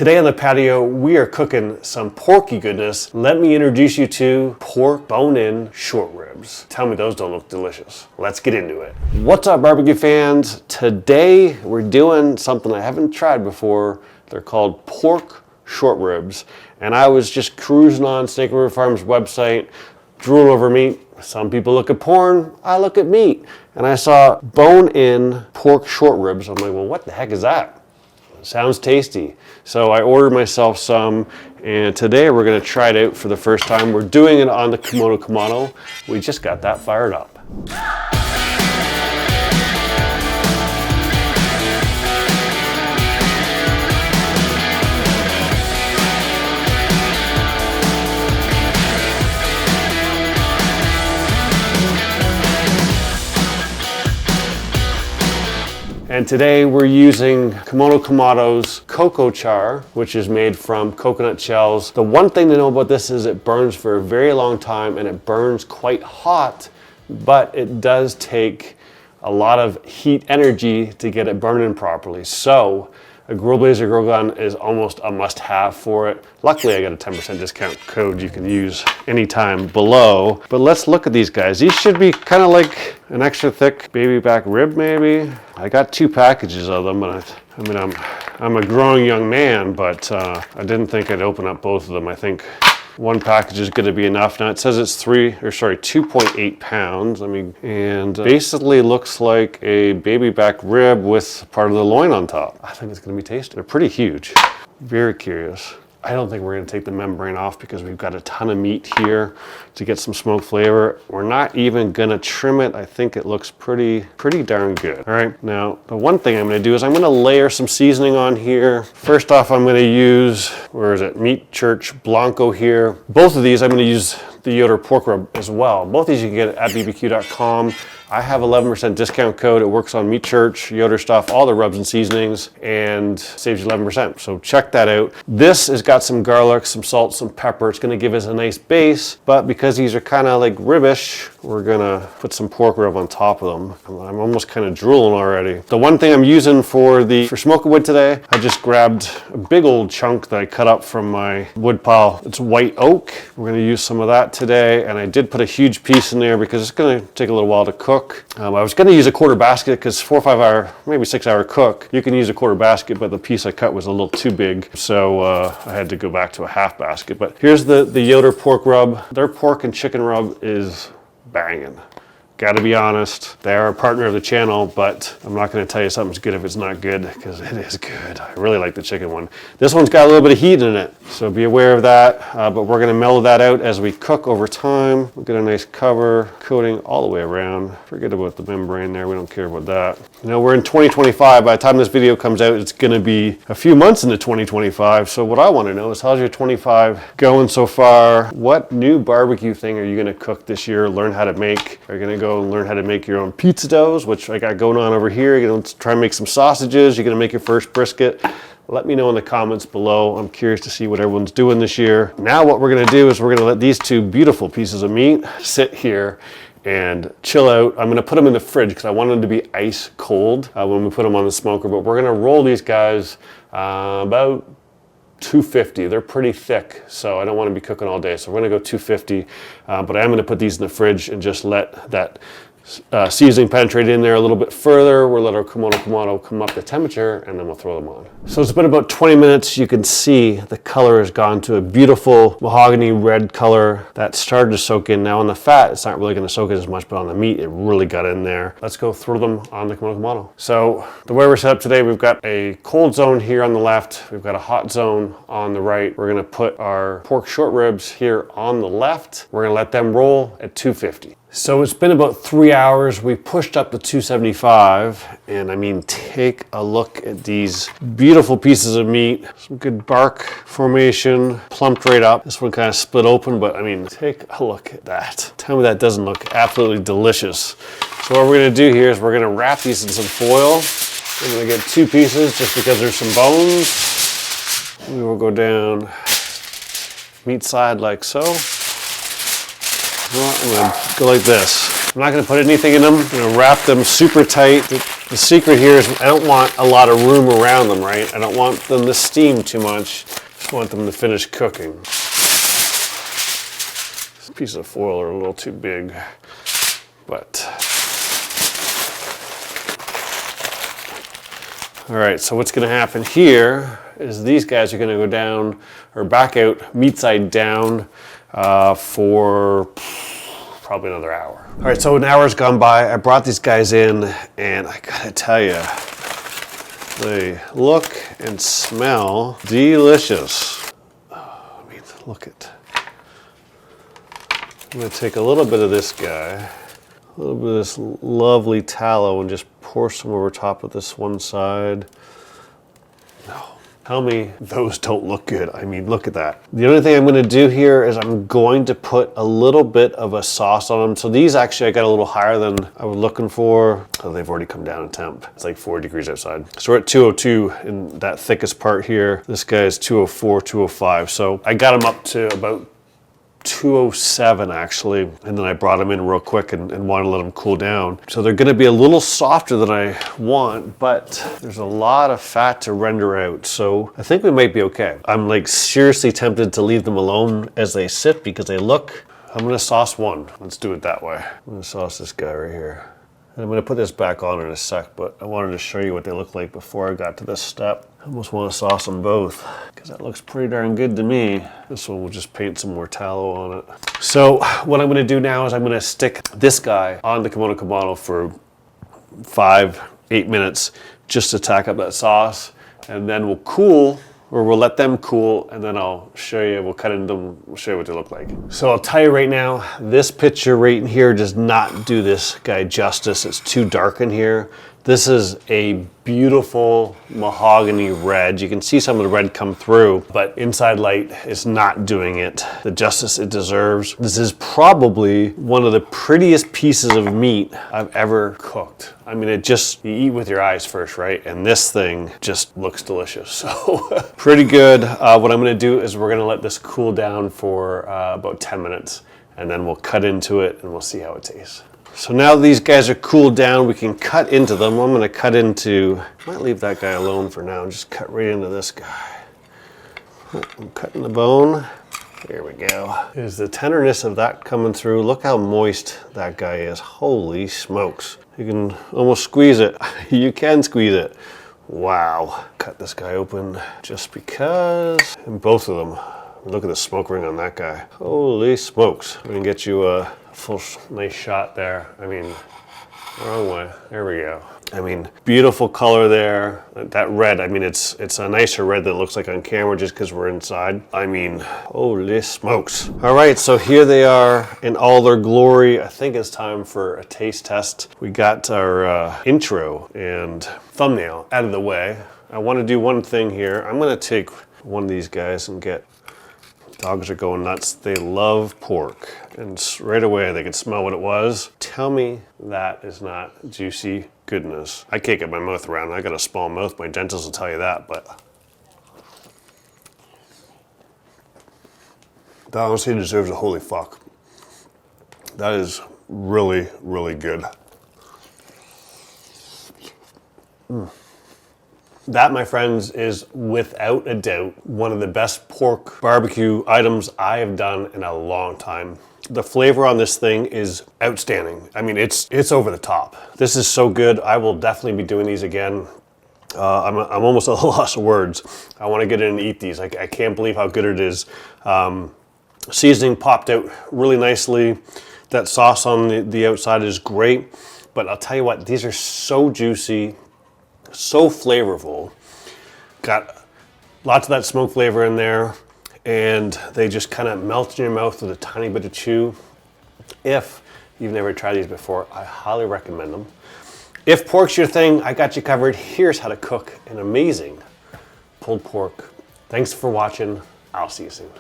Today on the patio, we are cooking some porky goodness. Let me introduce you to pork bone-in short ribs. Tell me those don't look delicious. Let's get into it. What's up, barbecue fans? Today, we're doing something I haven't tried before. They're called pork short ribs. And I was just cruising on Snake River Farms website, drooling over meat. Some people look at porn, I look at meat. And I saw bone-in pork short ribs. I'm like, well, what the heck is that? Sounds tasty. So I ordered myself some, and today we're gonna try it out for the first time. We're doing it on the Kamado. We just got that fired up. And today we're using Kamado's cocoa char, which is made from coconut shells. The one thing to know about this is it burns for a very long time and it burns quite hot, but it does take a lot of heat energy to get it burning properly. So a Grill Blazer grill gun is almost a must-have for it. Luckily, I got a 10% discount code you can use anytime below. But let's look at these guys. These should be kind of like an extra thick baby back rib, maybe. I got 2 packages of them, but I'm a growing young man, but I didn't think I'd open up both of them. I think one package is going to be enough. Now it says it's 2.8 pounds. And basically looks like a baby back rib with part of the loin on top. I think it's going to be tasty. They're pretty huge. Very curious. I don't think we're going to take the membrane off because we've got a ton of meat here to get some smoke flavor. We're not even going to trim it. I think it looks pretty darn good. All right, now the one thing I'm going to do is I'm going to layer some seasoning on here. First off, I'm going to use, where is it? Meat Church Blanco here. Both of these I'm going to use the Yoder pork rub as well. Both of these you can get at bbq.com. I have 11% discount code. It works on Meat Church, Yoder stuff, all the rubs and seasonings, and saves you 11%. So check that out. This has got some garlic, some salt, some pepper. It's gonna give us a nice base, but because these are kind of like ribbish, we're gonna put some pork rub on top of them. I'm almost kind of drooling already. The one thing I'm using for smoking wood today, I just grabbed a big old chunk that I cut up from my wood pile. It's white oak. We're gonna use some of that today, and I did put a huge piece in there because it's gonna take a little while to cook. I was going to use a quarter basket because 4 or 5 hour, maybe 6 hour cook. You can use a quarter basket, but the piece I cut was a little too big. So I had to go back to a half basket. But here's the Yoder pork rub. Their pork and chicken rub is banging. Gotta be honest, they are a partner of the channel, but I'm not gonna tell you something's good if it's not good, because it is good. I really like the chicken one. This one's got a little bit of heat in it, so be aware of that, but we're gonna mellow that out as we cook over time. We'll get a nice cover coating all the way around. Forget about the membrane there, we don't care about that. You know, we're in 2025, by the time this video comes out, it's gonna be a few months into 2025, so what I wanna know is how's your 25 going so far? What new barbecue thing are you gonna cook this year, learn how to make? Are you gonna go and learn how to make your own pizza doughs, which I got going on over here? You're gonna try and make some sausages, you're gonna make your first brisket. Let me know in the comments below. I'm curious to see what everyone's doing this year. Now what we're gonna do is we're gonna let these 2 beautiful pieces of meat sit here and chill out. I'm gonna put them in the fridge because I want them to be ice cold when we put them on the smoker, but we're gonna roll these guys about 250. They're pretty thick, so I don't want to be cooking all day. So we're gonna go 250, but I am gonna put these in the fridge and just let that seasoning penetrate in there a little bit further. We'll let our Kamado come up the temperature, and then we'll throw them on. So it's been about 20 minutes. You can see the color has gone to a beautiful mahogany red color that started to soak in. Now on the fat, it's not really gonna soak in as much, but on the meat, it really got in there. Let's go throw them on the Kamado. So the way we're set up today, we've got a cold zone here on the left. We've got a hot zone on the right. We're gonna put our pork short ribs here on the left. We're gonna let them roll at 250. So it's been about 3 hours. We pushed up to 275, and I mean, take a look at these beautiful pieces of meat. Some good bark formation, plumped right up. This one kind of split open, but I mean, take a look at that. Tell me that doesn't look absolutely delicious. So what we're gonna do here is we're gonna wrap these in some foil. I'm gonna get 2 pieces just because there's some bones. We will go down meat side like so. Well, I'm gonna go like this. I'm not gonna put anything in them. I'm gonna wrap them super tight. The secret here is I don't want a lot of room around them, right? I don't want them to steam too much. I just want them to finish cooking. These pieces of foil are a little too big, but. All right, so what's gonna happen here is these guys are gonna go down, or back out, meat side down, for probably another hour. All right, so an hour's gone by. I brought these guys in, and I gotta tell you, they look and smell delicious. Oh, I mean, look at. I'm gonna take a little bit of this guy, a little bit of this lovely tallow, and just pour some over top of this one side. No. Tell me those don't look good. I mean, look at that. The only thing I'm gonna do here is I'm going to put a little bit of a sauce on them. So these actually I got a little higher than I was looking for. Oh, they've already come down in temp. It's like 4 degrees outside. So we're at 202 in that thickest part here. This guy is 204, 205. So I got them up to about 207 actually, and then I brought them in real quick and wanted to let them cool down. So they're gonna be a little softer than I want, but there's a lot of fat to render out, so I think we might be okay. I'm like seriously tempted to leave them alone as they sit because they look. I'm gonna sauce one. Let's do it that way. I'm gonna sauce this guy right here. And I'm gonna put this back on in a sec, but I wanted to show you what they look like before I got to this step. I almost want to sauce them both because that looks pretty darn good to me. This one will just paint some more tallow on it. So what I'm gonna do now is I'm gonna stick this guy on the kimono kamado for 5-8 minutes just to tack up that sauce, and then we'll cool, or we'll let them cool, and then I'll show you, we'll cut into them, we'll show you what they look like. So I'll tell you right now, this picture right in here does not do this guy justice. It's too dark in here. This is a beautiful mahogany red. You can see some of the red come through, but inside light is not doing it the justice it deserves. This is probably one of the prettiest pieces of meat I've ever cooked. I mean, it just, you eat with your eyes first, right? And this thing just looks delicious. So pretty good. What I'm gonna do is we're gonna let this cool down for about 10 minutes, and then we'll cut into it and we'll see how it tastes. So now that these guys are cooled down, we can cut into them. I'm gonna cut into, I might leave that guy alone for now and just cut right into this guy. I'm cutting the bone. There we go. Is the tenderness of that coming through? Look how moist that guy is. Holy smokes. You can almost squeeze it. You can squeeze it. Wow. Cut this guy open just because. And both of them. Look at the smoke ring on that guy. Holy smokes. We can get you a full nice shot there. I mean, wrong way. There we go. I mean, beautiful color there. That red, I mean, it's a nicer red than it looks like on camera just because we're inside. I mean, holy smokes. All right, so here they are in all their glory. I think it's time for a taste test. We got our intro and thumbnail out of the way. I want to do one thing here. I'm going to take one of these guys and get, dogs are going nuts. They love pork. And right away they could smell what it was. Tell me that is not juicy goodness. I can't get my mouth around it. I got a small mouth. My dentist will tell you that, but that honestly deserves a holy fuck. That is really, really good. That, my friends, is without a doubt one of the best pork barbecue items I have done in a long time. The flavor on this thing is outstanding. I mean, it's over the top. This is so good. I will definitely be doing these again. I'm almost at a loss of words. I want to get in and eat these. I can't believe how good it is. Seasoning popped out really nicely. That sauce on the outside is great. But I'll tell you what, these are so juicy, so flavorful. Got lots of that smoke flavor in there, and they just kind of melt in your mouth with a tiny bit of chew. If you've never tried these before, I highly recommend them. If pork's your thing, I got you covered. Here's how to cook an amazing pulled pork. Thanks for watching. I'll see you soon.